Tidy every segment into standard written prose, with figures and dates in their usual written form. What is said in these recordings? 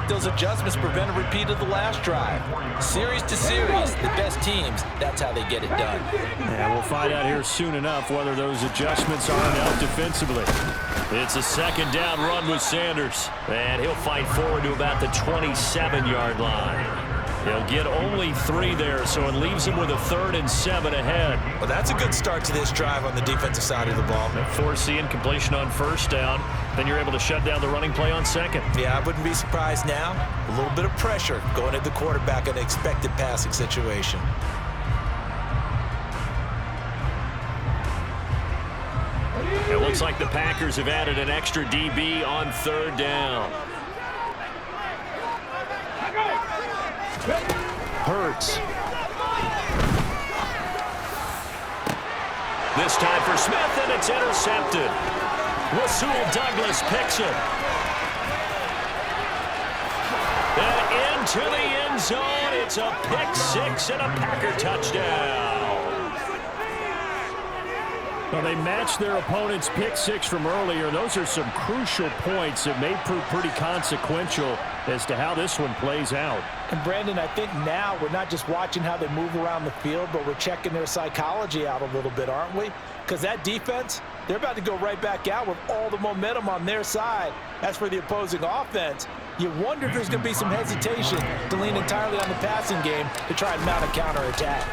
think those adjustments prevent a repeat of the last drive. Series to series, the best teams, that's how they get it done. And we'll find out here soon enough whether those adjustments are enough defensively. It's a second down run with Sanders. And he'll fight forward to about the 27-yard line. He'll get only 3 there, so it leaves him with a 3rd and 7 ahead. Well, that's a good start to this drive on the defensive side of the ball. Force the incompletion on first down. Then you're able to shut down the running play on second. Yeah, I wouldn't be surprised now. A little bit of pressure going at the quarterback in an expected passing situation. It looks like the Packers have added an extra DB on 3rd down. Hurts. This time for Smith, and it's intercepted. Rasul Douglas picks it. And into the end zone. It's a pick 6 and a Packer touchdown. Well, they matched their opponent's pick 6 from earlier. Those are some crucial points that may prove pretty consequential as to how this one plays out. And Brandon, I think now we're not just watching how they move around the field, but we're checking their psychology out a little bit, aren't we? Because that defense, they're about to go right back out with all the momentum on their side. As for the opposing offense, you wonder if there's going to be some hesitation to lean entirely on the passing game to try and mount a counterattack.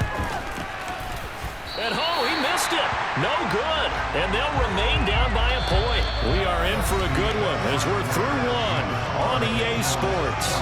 And he missed it. No good. And they'll remain down by a point. We are in for a good one as we're through one on EA Sports.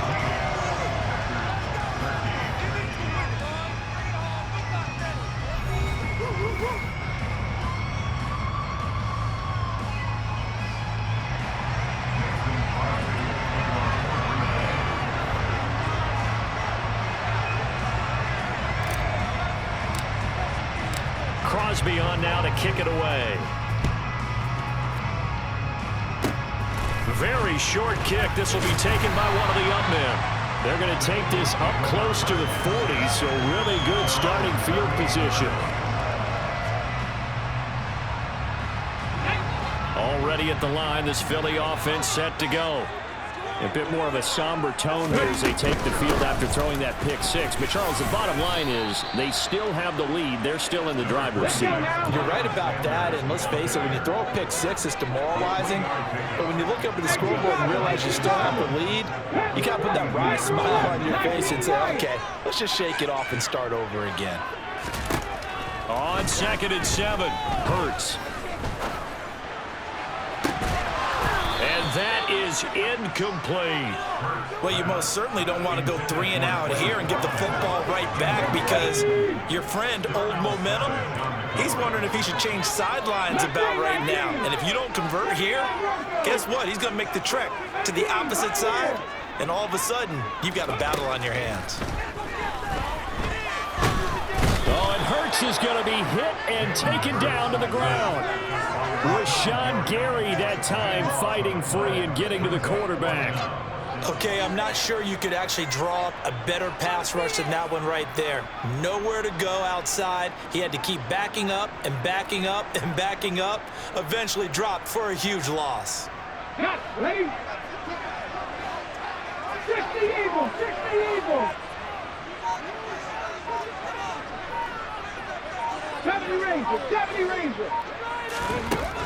Crosby on now to kick it away. Very short kick. This will be taken by one of the up men. They're going to take this up close to the 40, so really good starting field position. Already at the line, this Philly offense set to go. A bit more of a somber tone here as they take the field after throwing that pick 6. But, Charles, the bottom line is they still have the lead. They're still in the driver's seat. You're right about that, and let's face it, when you throw a pick 6, it's demoralizing. But when you look up at the scoreboard and realize you still have the lead, you got to put that wry smile on your face and say, okay, let's just shake it off and start over again. On 2nd and 7, Hurts. That is incomplete. Well, you most certainly don't want to go 3 and out here and get the football right back because your friend, Old Momentum, he's wondering if he should change sidelines about right now. And if you don't convert here, guess what? He's going to make the trek to the opposite side, and all of a sudden, you've got a battle on your hands. Oh, and Hurts is going to be hit and taken down to the ground. Rashawn Gary that time fighting free and getting to the quarterback. Okay, I'm not sure you could actually draw up a better pass rush than that one right there. Nowhere to go outside. He had to keep backing up and backing up and backing up. Eventually dropped for a huge loss. Yes, ready? 60 Eagles, 60 Eagles. 70 Rangers, 70 Rangers.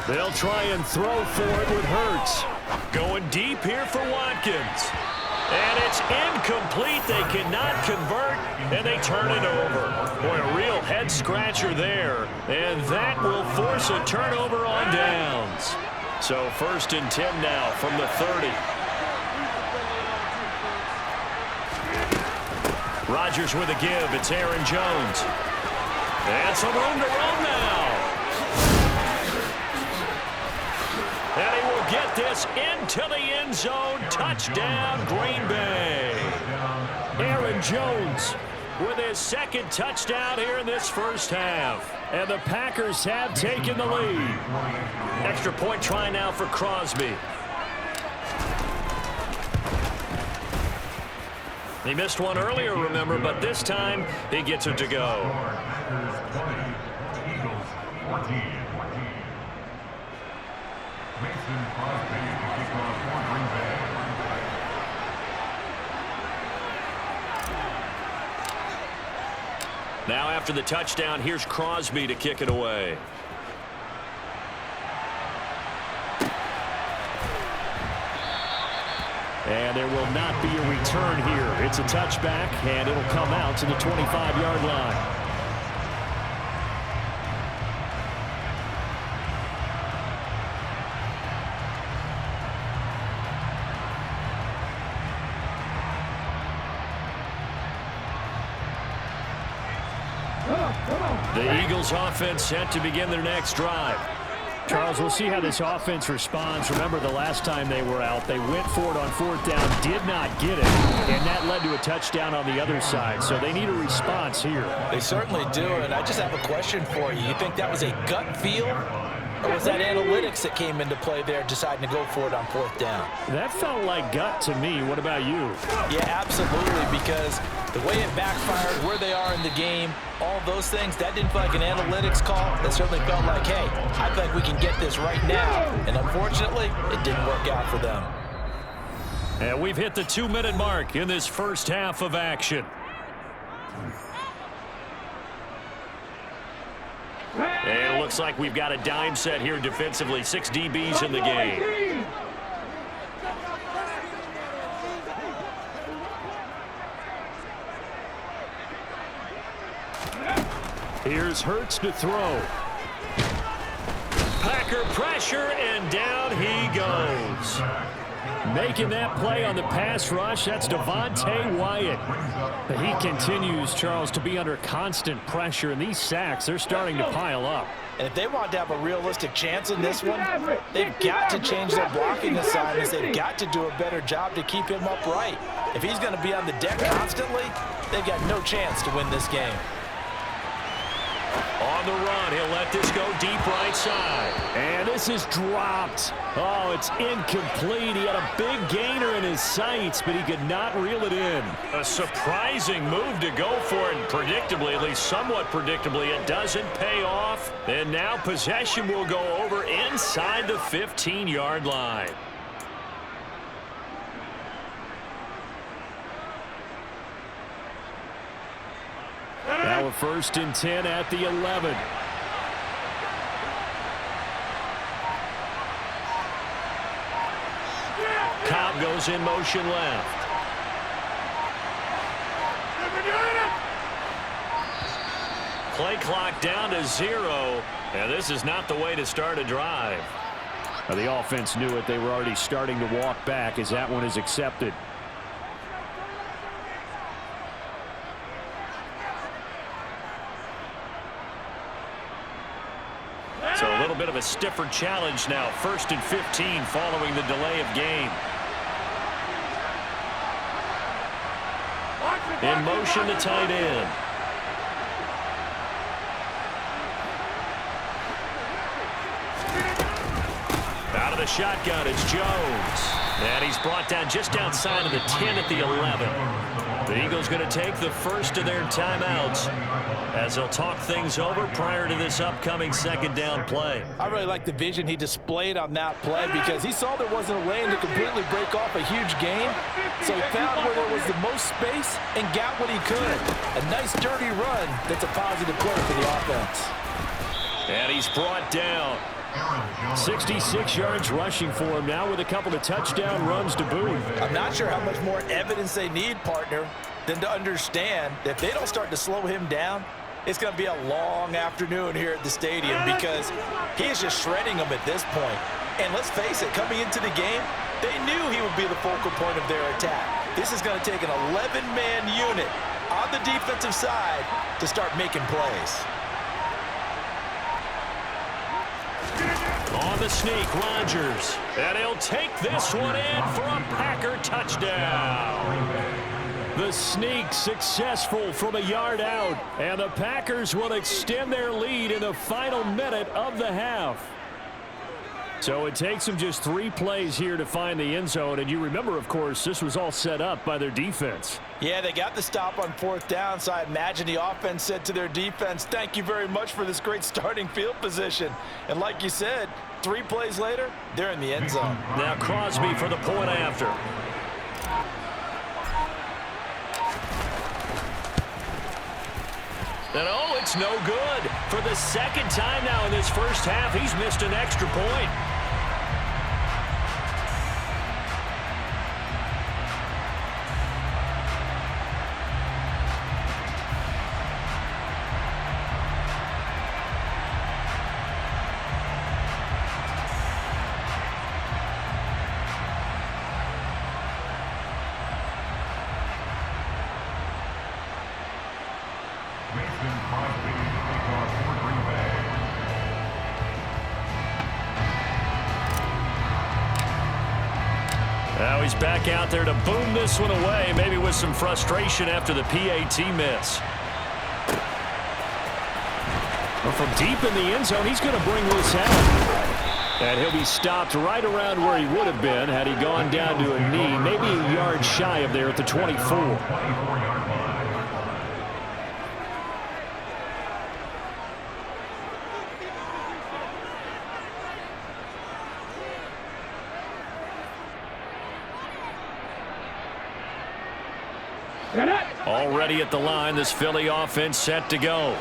They'll try and throw for it with Hurts. Going deep here for Watkins. And it's incomplete. They cannot convert, and they turn it over. Boy, a real head-scratcher there. And that will force a turnover on downs. So 1st and 10 now from the 30. Rodgers with a give. It's Aaron Jones. And some room to run now. And he will get this into the end zone. Touchdown, Green Bay. Aaron Jones with his 2nd touchdown here in this first half. And the Packers have taken the lead. Extra point try now for Crosby. He missed one earlier, remember, but this time he gets it to go. Now after the touchdown, here's Crosby to kick it away. And there will not be a return here. It's a touchback, and it'll come out to the 25-yard line. The Eagles offense set to begin their next drive. Charles, we'll see how this offense responds. Remember, the last time they were out, they went for it on fourth down, did not get it, and that led to a touchdown on the other side. So they need a response here. They certainly do, and I just have a question for you. You think that was a gut feel, or was that analytics that came into play there deciding to go for it on fourth down? That felt like gut to me. What about you? Yeah, absolutely, because the way it backfired, where they are in the game, all those things, that didn't feel like an analytics call. That certainly felt like, hey, I feel like we can get this right now. And unfortunately, it didn't work out for them. And we've hit the 2-minute mark in this first half of action. And it looks like we've got a dime set here defensively. 6 DBs in the game. Here's Hurts to throw. Packer pressure, and down he goes. Making that play on the pass rush, that's Devontae Wyatt. He continues, Charles, to be under constant pressure, and these sacks, they're starting to pile up. And if they want to have a realistic chance in this one, they've got to change their blocking assignments. They've got to do a better job to keep him upright. If he's going to be on the deck constantly, they've got no chance to win this game. On the run, he'll let this go deep right side. And this is dropped. Oh, it's incomplete. He had a big gainer in his sights, but he could not reel it in. A surprising move to go for it, and predictably, at least somewhat predictably, it doesn't pay off. And now possession will go over inside the 15-yard line. Now a 1st and 10 at the 11. Cobb goes in motion left. Play clock down to 0, and this is not the way to start a drive. Now the offense knew it. They were already starting to walk back as that one is accepted. So a little bit of a stiffer challenge now. 1st and 15 following the delay of game. In motion to tight end. Out of the shotgun, it's Jones. And he's brought down just outside of the 10 at the 11. The Eagles going to take the first of their timeouts as they'll talk things over prior to this upcoming 2nd down play. I really like the vision he displayed on that play because he saw there wasn't a lane to completely break off a huge gain. So he found where there was the most space and got what he could. A nice dirty run that's a positive play for the offense. And he's brought down. 66 yards rushing for him now with a couple of touchdown runs to boot. I'm not sure how much more evidence they need, partner, than to understand that if they don't start to slow him down, it's going to be a long afternoon here at the stadium because he's just shredding them at this point. And let's face it, coming into the game, they knew he would be the focal point of their attack. This is going to take an 11-man unit on the defensive side to start making plays. On the sneak, Rodgers. And he'll take this one in for a Packer touchdown. The sneak successful from a yard out. And the Packers will extend their lead in the final minute of the half. So it takes them just 3 plays here to find the end zone. And you remember, of course, this was all set up by their defense. Yeah, they got the stop on 4th down, so I imagine the offense said to their defense, thank you very much for this great starting field position. And like you said, 3 plays later, they're in the end zone. Now Crosby for the point after. And oh, it's no good. For the second time now in this first half, he's missed an extra point. Now he's back out there to boom this one away, maybe with some frustration after the PAT miss. Well, from deep in the end zone, he's going to bring this out. And he'll be stopped right around where he would have been had he gone down to a knee, maybe a yard shy of there at the 24. Already at the line, this Philly offense set to go.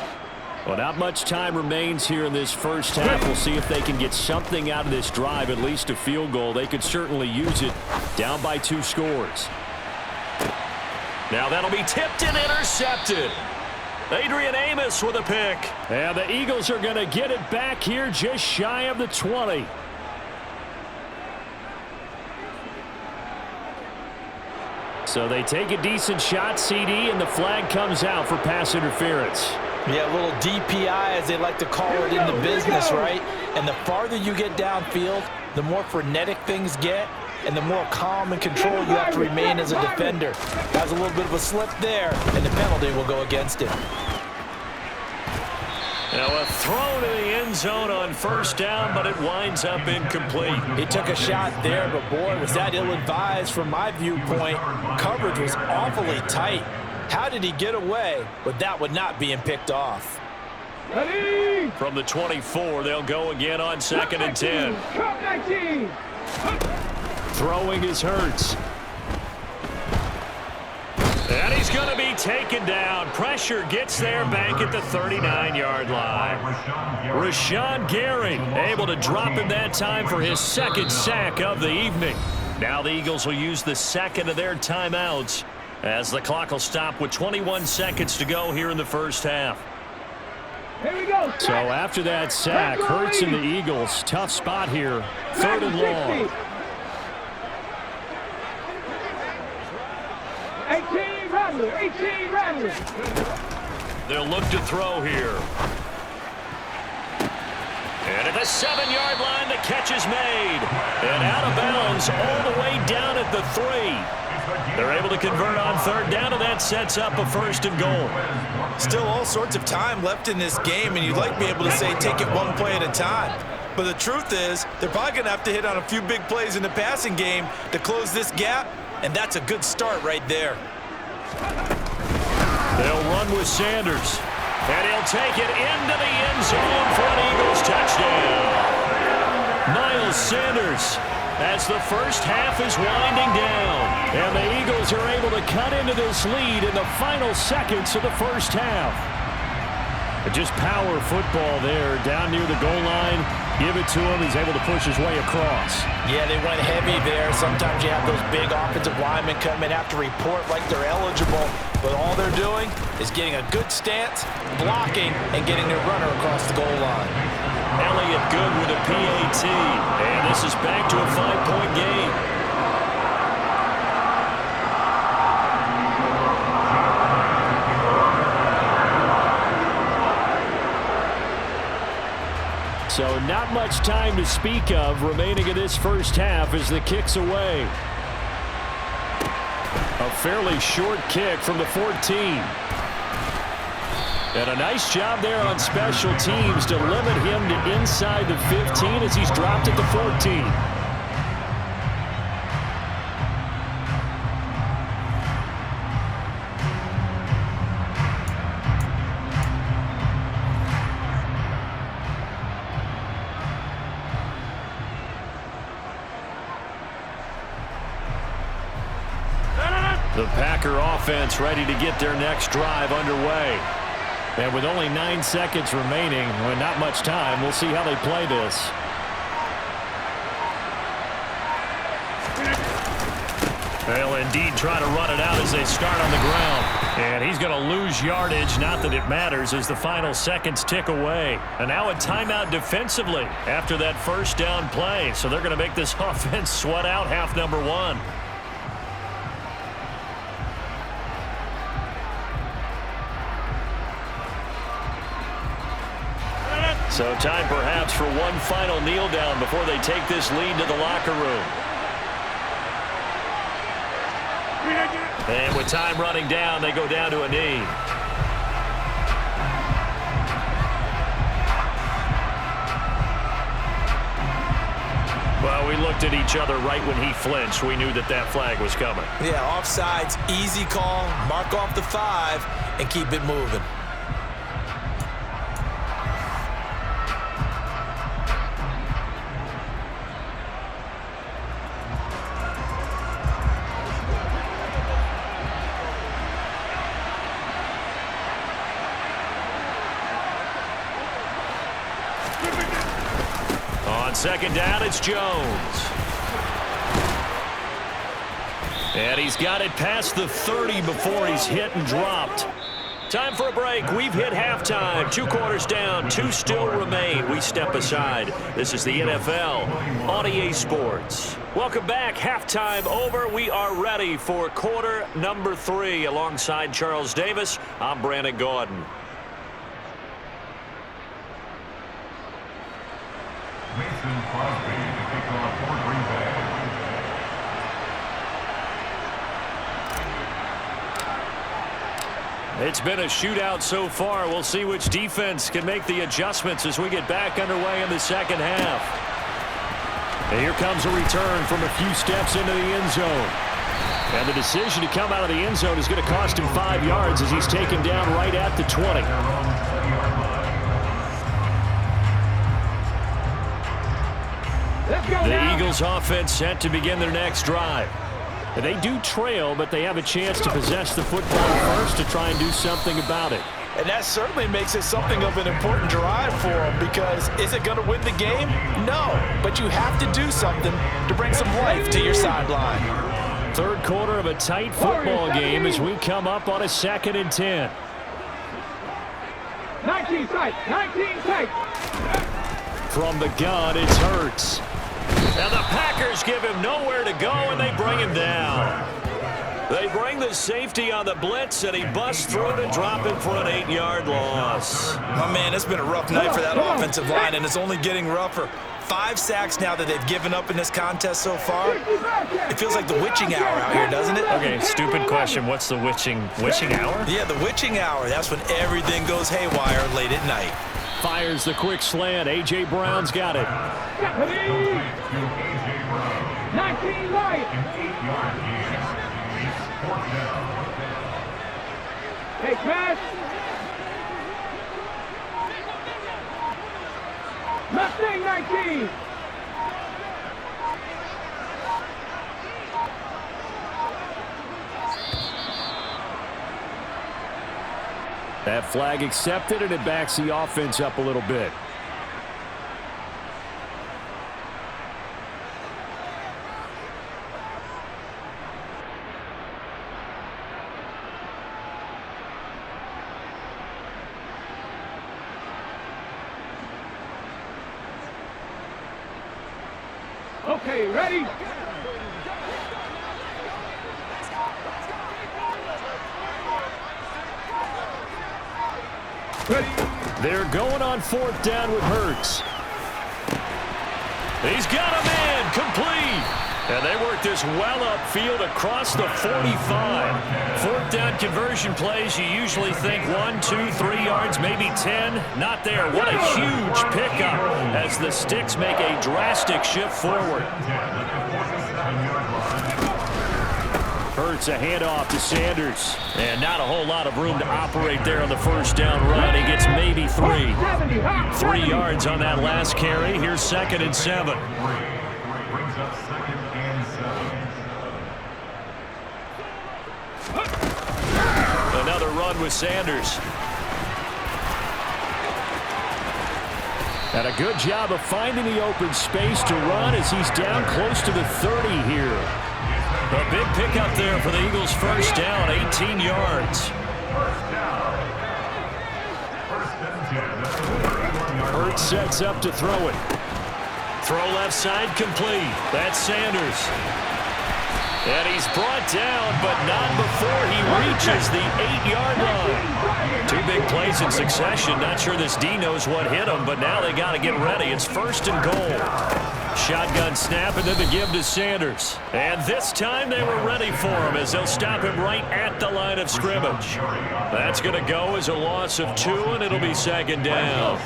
Well, not much time remains here in this first half. We'll see if they can get something out of this drive, at least a field goal. They could certainly use it, down by 2 scores. Now that'll be tipped and intercepted. Adrian Amos with a pick. And the Eagles are going to get it back here just shy of the 20. So they take a decent shot, CD, and the flag comes out for pass interference. Yeah, a little DPI, as they like to call it in the business, right? And the farther you get downfield, the more frenetic things get, and the more calm and control you have to remain as a defender. Has a little bit of a slip there, and the penalty will go against him. Now a throw to the end zone on first down, but it winds up incomplete. He took a shot there, but boy, was that ill-advised from my viewpoint. Coverage was awfully tight. How did he get away with that one not being picked off? Ready? From the 24, they'll go again on 2nd and 10. Drop 19. Throwing is Hurts. And he's going to be taken down. Pressure gets there back at the 39-yard line. Rashawn Gary able to drop him that time for his 2nd sack of the evening. Now the Eagles will use the 2nd of their timeouts as the clock will stop with 21 seconds to go here in the first half. Here we go. So after that sack, Hurts and the Eagles, tough spot here, 3rd and long. 18 Rattler, 18 Rattler. They'll look to throw here. And at the 7-yard line, the catch is made. And out of bounds all the way down at the 3. They're able to convert on 3rd down, and that sets up a 1st and goal. Still all sorts of time left in this game, and you'd like to be able to say take it one play at a time. But the truth is, they're probably going to have to hit on a few big plays in the passing game to close this gap, and that's a good start right there. They'll run with Sanders, and he'll take it into the end zone for an Eagles touchdown. Miles Sanders, as the first half is winding down. And the Eagles are able to cut into this lead in the final seconds of the first half. Just power football there, down near the goal line. Give it to him. He's able to push his way across. Yeah, they went heavy there. Sometimes you have those big offensive linemen come in, have to report like they're eligible. But all they're doing is getting a good stance, blocking, and getting their runner across the goal line. Elliott good with a PAT. And this is back to a 5-point game. So not much time to speak of remaining in this first half as the kick's away. A fairly short kick from the 14. And a nice job there on special teams to limit him to inside the 15 as he's dropped at the 14. The Packer offense ready to get their next drive underway. And with only 9 seconds remaining, well, not much time, we'll see how they play this. They'll indeed try to run it out as they start on the ground. And he's going to lose yardage. Not that it matters as the final seconds tick away. And now a timeout defensively after that first down play. So they're going to make this offense sweat out half number one. So time perhaps for one final kneel down before they take this lead to the locker room. And with time running down, they go down to a knee. Well, we looked at each other right when he flinched. We knew that that flag was coming. Yeah, offsides, easy call. Mark off the 5 and keep it moving. Second down, it's Jones. And he's got it past the 30 before he's hit and dropped. Time for a break. We've hit halftime. 2 quarters down, 2 still remain. We step aside. This is the NFL on EA Sports. Welcome back. Halftime over. We are ready for quarter number 3. Alongside Charles Davis, I'm Brandon Gordon. It's been a shootout so far. We'll see which defense can make the adjustments as we get back underway in the second half. And here comes a return from a few steps into the end zone. And the decision to come out of the end zone is going to cost him 5 yards as he's taken down right at the 20. The Eagles offense set to begin their next drive. They do trail, but they have a chance to possess the football first to try and do something about it. And that certainly makes it something of an important drive for them, because is it going to win the game? No, but you have to do something to bring some life to your sideline. Third quarter of a tight football game as we come up on a 2nd and 10. 19 tight, 19 tight. From the gun, it's Hurts. And the Packers give him nowhere to go, and they bring him down. They bring the safety on the blitz, and he busts through to drop him for an 8-yard loss. My man, it's been a rough night for that offensive line, and it's only getting rougher. 5 sacks now that they've given up in this contest so far. It feels like the witching hour out here, doesn't it? Okay, stupid question. What's the witching hour? Yeah, the witching hour. That's when everything goes haywire late at night. Fires the quick slant. A.J. Brown's got it. 19 light. Hey, pass. Mustang 19. That flag accepted, and it backs the offense up a little bit. Okay, ready? They're going on 4th down with Hurts. He's got a man complete. And they work this well upfield across the 45. 4th down conversion plays, you usually think 1, 2, 3 yards, maybe 10. Not there. What a huge pickup as the Sticks make a drastic shift forward. Hurts a handoff to Sanders. And not a whole lot of room to operate there on the first down run. He gets maybe 3. 3 yards on that last carry. Here's 2nd and 7. Another run with Sanders. And a good job of finding the open space to run as he's down close to the 30 here. A big pickup there for the Eagles' first down, 18 yards. Hurts sets up to throw it. Throw left side complete. That's Sanders. And he's brought down, but not before he reaches the 8-yard line. Two big plays in succession. Not sure this D knows what hit him, but now they got to get ready. It's 1st and goal. Shotgun snap and then the give to Sanders. And this time they were ready for him as they'll stop him right at the line of scrimmage. That's going to go as a loss of 2, and it'll be 2nd down.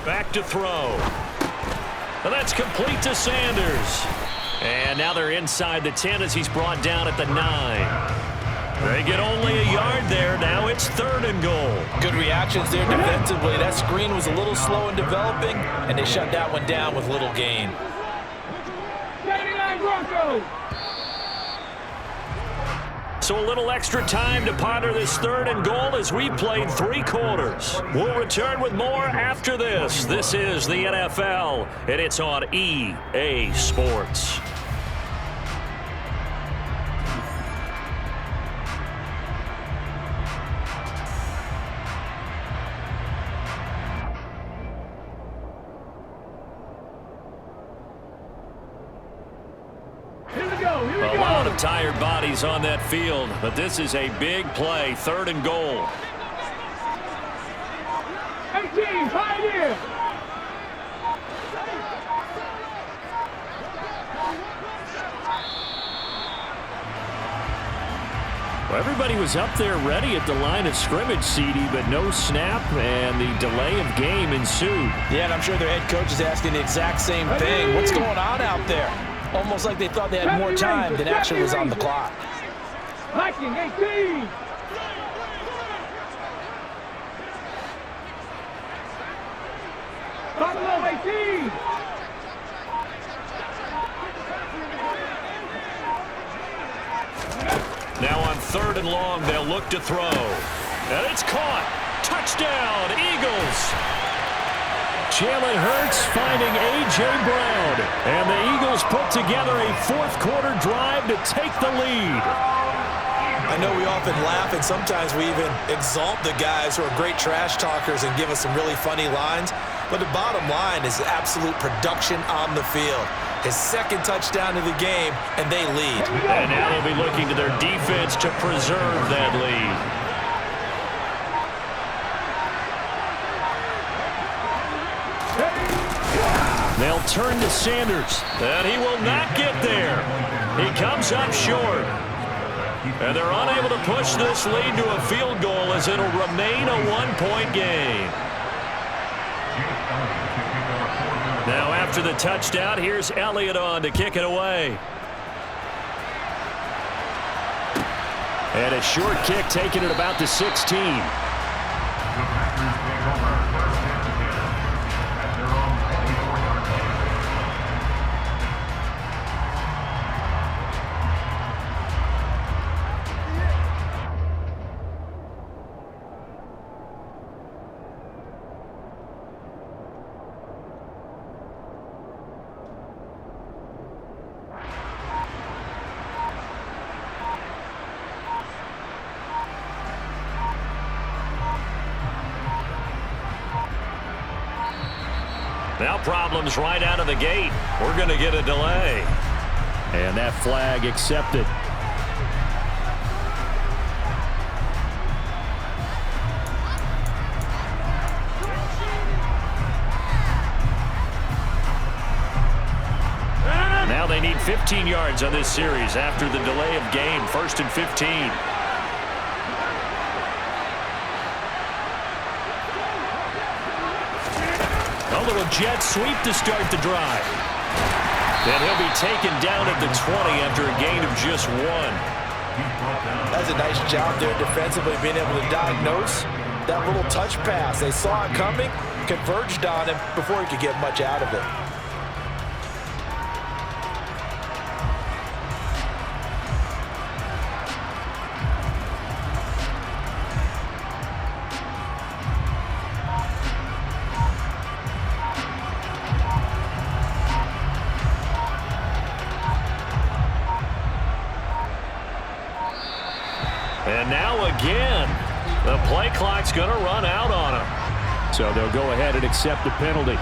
Back to throw. And that's complete to Sanders. And now they're inside the 10 as he's brought down at the 9. They get only a yard there. Now it's 3rd and goal. Good reactions there defensively. That screen was a little slow in developing, and they shut that one down with little gain. 79 Broncos. So a little extra time to ponder this 3rd and goal as we played 3 quarters. We'll return with more after this. This is the NFL, and it's on EA Sports. A lot of tired bodies on that field, but this is a big play, 3rd and goal. 18, Pioneer. Well, everybody was up there ready at the line of scrimmage, CD, but no snap, and the delay of game ensued. Yeah, and I'm sure their head coach is asking the exact same thing. What's going on out there? Almost like they thought they had more time than actually was on the clock. Viking 18. Buffalo 18. Now on 3rd and long, they'll look to throw. And it's caught. Touchdown, Eagles. Jalen Hurts finding A.J. Brown. And the Eagles put together a 4th quarter drive to take the lead. I know we often laugh, and sometimes we even exalt the guys who are great trash talkers and give us some really funny lines. But the bottom line is absolute production on the field. His 2nd touchdown of the game, and they lead. And now they'll be looking to their defense to preserve that lead. They'll turn to Sanders. And he will not get there. He comes up short. And they're unable to push this lead to a field goal as it'll remain a 1-point game. Now after the touchdown, here's Elliott on to kick it away. And a short kick taken at about the 16. Now problems right out of the gate. We're going to get a delay. And that flag accepted. Now they need 15 yards on this series after the delay of game. 1st and 15. A little jet sweep to start the drive. And he'll be taken down at the 20 after a gain of just 1. That's a nice job there defensively, being able to diagnose that little touch pass. They saw it coming, converged on him before he could get much out of it. And now again, the play clock's going to run out on him. So they'll go ahead and accept the penalty.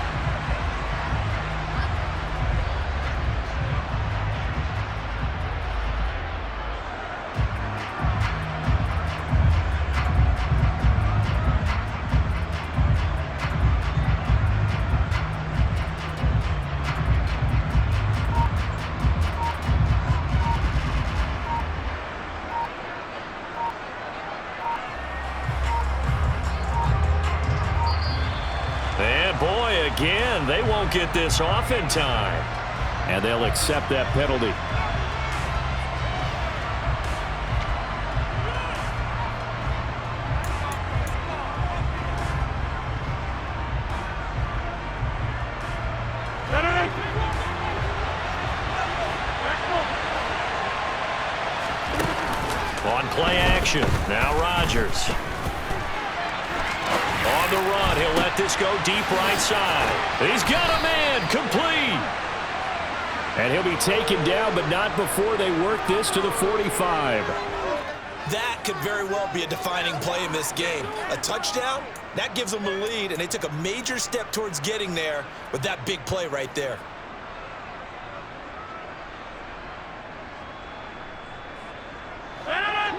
And boy, again, they won't get this off in time. And they'll accept that penalty. On play action, now Rodgers. On the run, he'll let this go deep right side. He's got a man, complete. And he'll be taken down, but not before they work this to the 45. That could very well be a defining play in this game. A touchdown, that gives them a lead, and they took a major step towards getting there with that big play right there.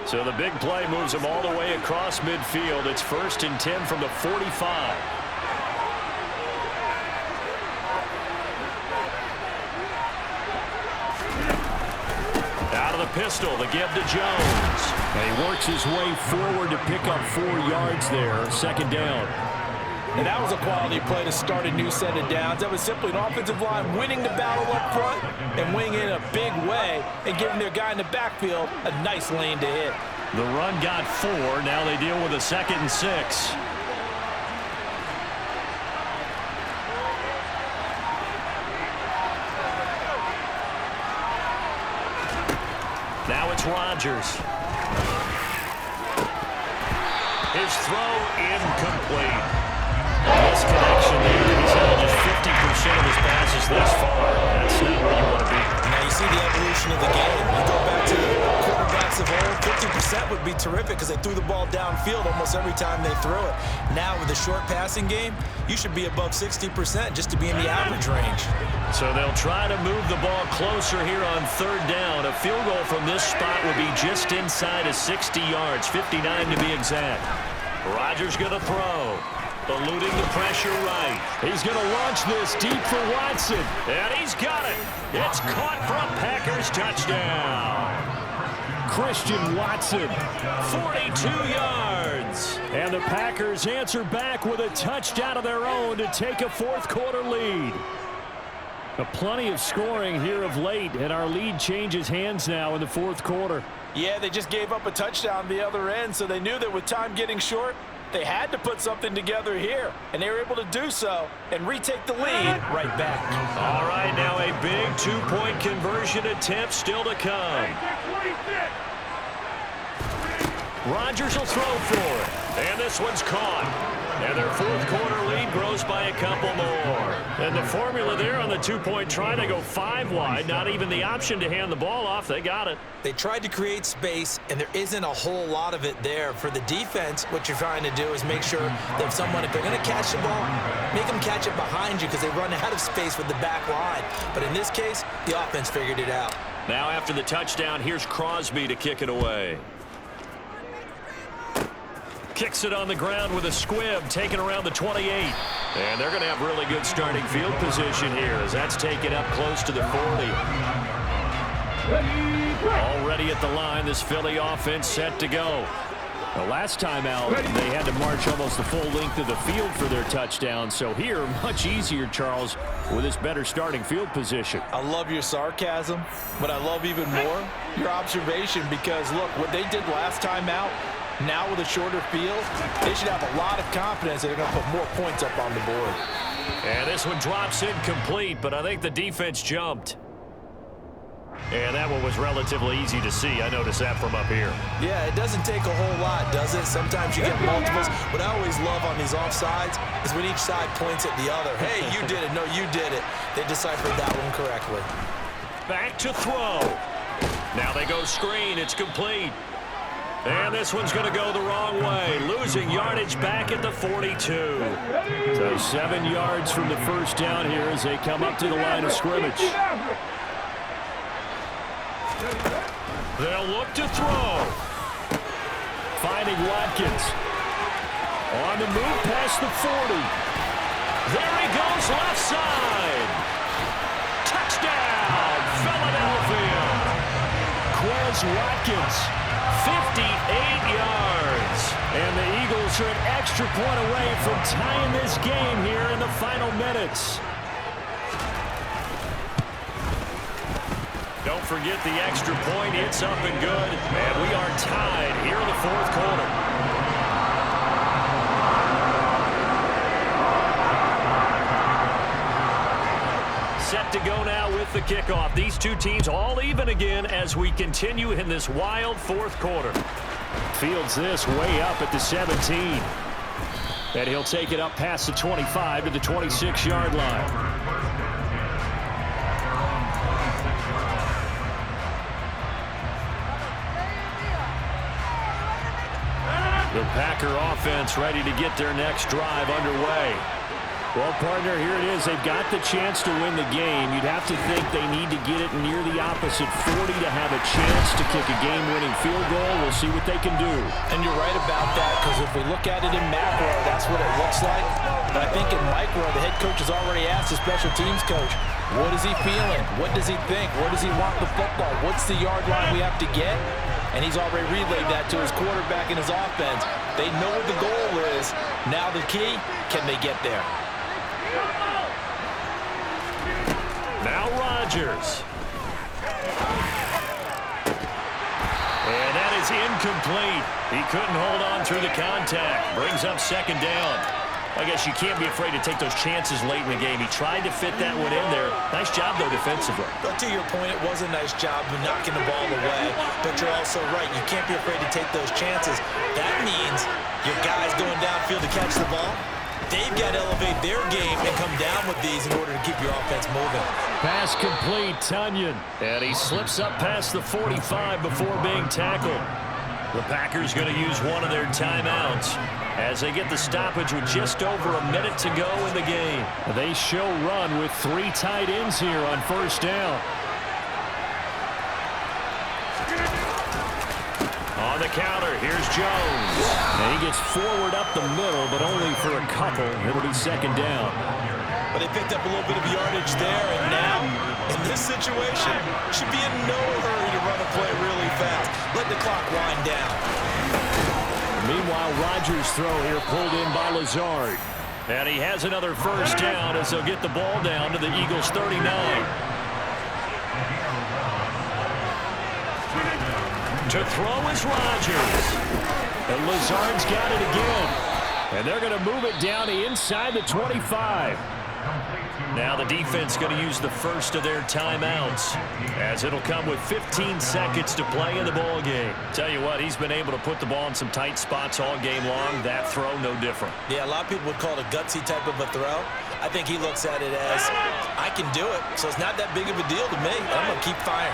So the big play moves them all the way across midfield. It's 1st and 10 from the 45. Out of the pistol, the give to Jones. And he works his way forward to pick up 4 yards there. 2nd down. And that was a quality play to start a new set of downs. That was simply an offensive line winning the battle up front and winning in a big way and giving their guy in the backfield a nice lane to hit. The run got 4. Now they deal with a 2nd and 6. Now it's Rodgers. His throw incomplete. Misconnection there. He's had just 50% of his passes thus far. That's not where you want to be. Now you see the evolution of the game. You go back to quarterbacks of old, 50% would be terrific because they threw the ball downfield almost every time they threw it. Now with a short passing game, you should be above 60% just to be in the average range. So they'll try to move the ball closer here on 3rd down. A field goal from this spot would be just inside of 60 yards, 59 to be exact. Rodgers going to throw. Eluding the pressure right. He's going to launch this deep for Watson. And he's got it. It's caught for a Packers touchdown. Christian Watson. 42 yards. And the Packers answer back with a touchdown of their own to take a 4th quarter lead. Plenty of scoring here of late, and our lead changes hands now in the 4th quarter. Yeah, they just gave up a touchdown the other end, so they knew that with time getting short, they had to put something together here, and they were able to do so and retake the lead right back. All right, now a big 2-point conversion attempt still to come. Rodgers will throw for it, and this one's caught. And their 4th quarter lead grows by a couple more. And the formula there on the 2-point try to go 5 wide, not even the option to hand the ball off. They got it. They tried to create space, and there isn't a whole lot of it there. For the defense, what you're trying to do is make sure that if they're going to catch the ball, make them catch it behind you because they run out of space with the back line. But in this case, the offense figured it out. Now after the touchdown, here's Crosby to kick it away. Kicks it on the ground with a squib, taken around the 28. And they're going to have really good starting field position here as that's taken up close to the 40. Already at the line, this Philly offense set to go. The last time out, they had to march almost the full length of the field for their touchdown. So here, much easier, Charles, with this better starting field position. I love your sarcasm, but I love even more your observation because, look, what they did last time out, now with a shorter field, they should have a lot of confidence that they're going to put more points up on the board. And this one drops incomplete, but I think the defense jumped. And that one was relatively easy to see. I noticed that from up here. Yeah, it doesn't take a whole lot, does it? Sometimes you get multiples. What I always love on these offsides is when each side points at the other. Hey, you did it. No, you did it. They deciphered that one correctly. Back to throw. Now they go screen. It's complete. And this one's going to go the wrong way, losing yardage back at the 42. So 7 yards from the first down here as they come up to the line of scrimmage. They'll look to throw. Finding Watkins. On the move past the 40. There he goes, left side. Touchdown, Philadelphia. Quez Watkins, 58 yards. and the Eagles are an extra point away from tying this game here in the final minutes. Don't forget the extra point. It's up and good. And we are tied here in the fourth quarter. Set to go now with the kickoff. These two teams all even again as we continue in this wild fourth quarter. Fields this way up at the 17. And he'll take it up past the 25 to the 26-yard line. The Packer offense ready to get their next drive underway. Well, partner, here it is. They've got the chance to win the game. You'd have to think they need to get it near the opposite 40 to have a chance to kick a game-winning field goal. We'll see what they can do. And you're right about that, because if we look at it in macro, that's what it looks like. But I think in micro, the head coach has already asked the special teams coach, what is he feeling? What does he think? Where does he want the football? What's the yard line we have to get? And he's already relayed that to his quarterback and his offense. They know what the goal is. Now the key, can they get there? Now Rodgers. And that is incomplete. He couldn't hold on through the contact. Brings up second down. I guess you can't be afraid to take those chances late in the game. He tried to fit that one in there. Nice job, though, defensively. But to your point, it was a nice job of knocking the ball away. But you're also right. You can't be afraid to take those chances. That means your guys going downfield to catch the ball, they've got to elevate their game and come down with these in order to keep your offense moving. Pass complete, Tunyon. And he slips up past the 45 before being tackled. The Packers going to use one of their timeouts as they get the stoppage with just over a minute to go in the game. They show run with 3 tight ends here on first down. On the counter, here's Jones. And he gets forward up the middle, but only for a couple. It'll be second down. But they picked up a little bit of yardage there, and now, in this situation, should be in no hurry to run a play really fast. Let the clock wind down. Meanwhile, Rodgers' throw here pulled in by Lazard. And he has another first down as they'll get the ball down to the Eagles' 39. To throw is Rodgers. And Lazard's got it again. And they're going to move it down to inside the 25. Now the defense going to use the first of their timeouts as it'll come with 15 seconds to play in the ball game. Tell you what, he's been able to put the ball in some tight spots all game long. That throw, no different. Yeah, a lot of people would call it a gutsy type of a throw. I think he looks at it as, I can do it, so it's not that big of a deal to me. I'm going to keep firing.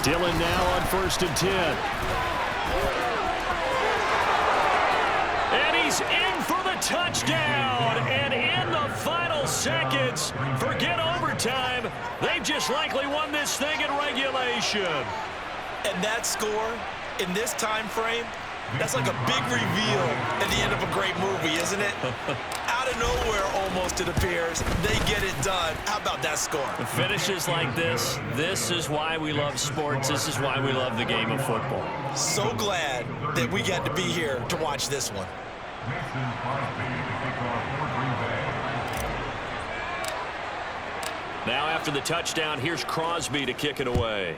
Dillon now on 1st and 10. And he's in for the touchdown. And in the final seconds, forget overtime. They've just likely won this thing in regulation. And that score, in this time frame, that's like a big reveal at the end of a great movie, isn't it? Out of nowhere, almost, it appears. They get it done. How about that score? Finishes like this is why we love sports. This is why we love the game of football. So glad that we got to be here to watch this one. Now after the touchdown, here's Crosby to kick it away.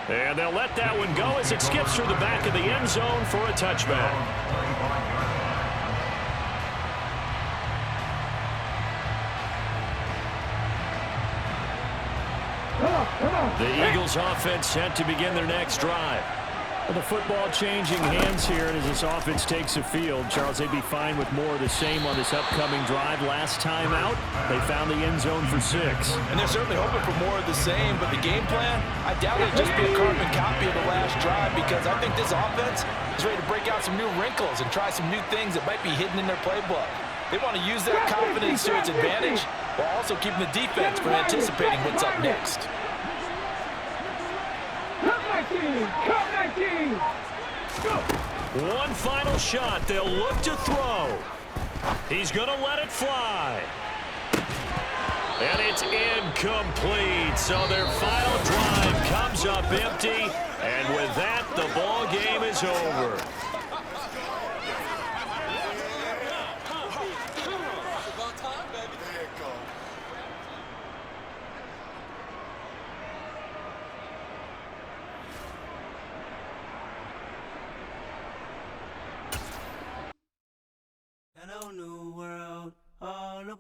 And they'll let that one go as it skips through the back of the end zone for a touchback. The Eagles offense set to begin their next drive. Well, the football changing hands here, and as this offense takes the field, Charles, they'd be fine with more of the same on this upcoming drive. Last time out, they found the end zone for 6. And they're certainly hoping for more of the same, but the game plan, I doubt it'll just be a carbon copy of the last drive, because I think this offense is ready to break out some new wrinkles and try some new things that might be hidden in their playbook. They want to use that confidence to its advantage while also keeping the defense from anticipating what's up next. Come 19! Go! One final shot. They'll look to throw. He's going to let it fly. And it's incomplete. So their final drive comes up empty. And with that, the ball game is over.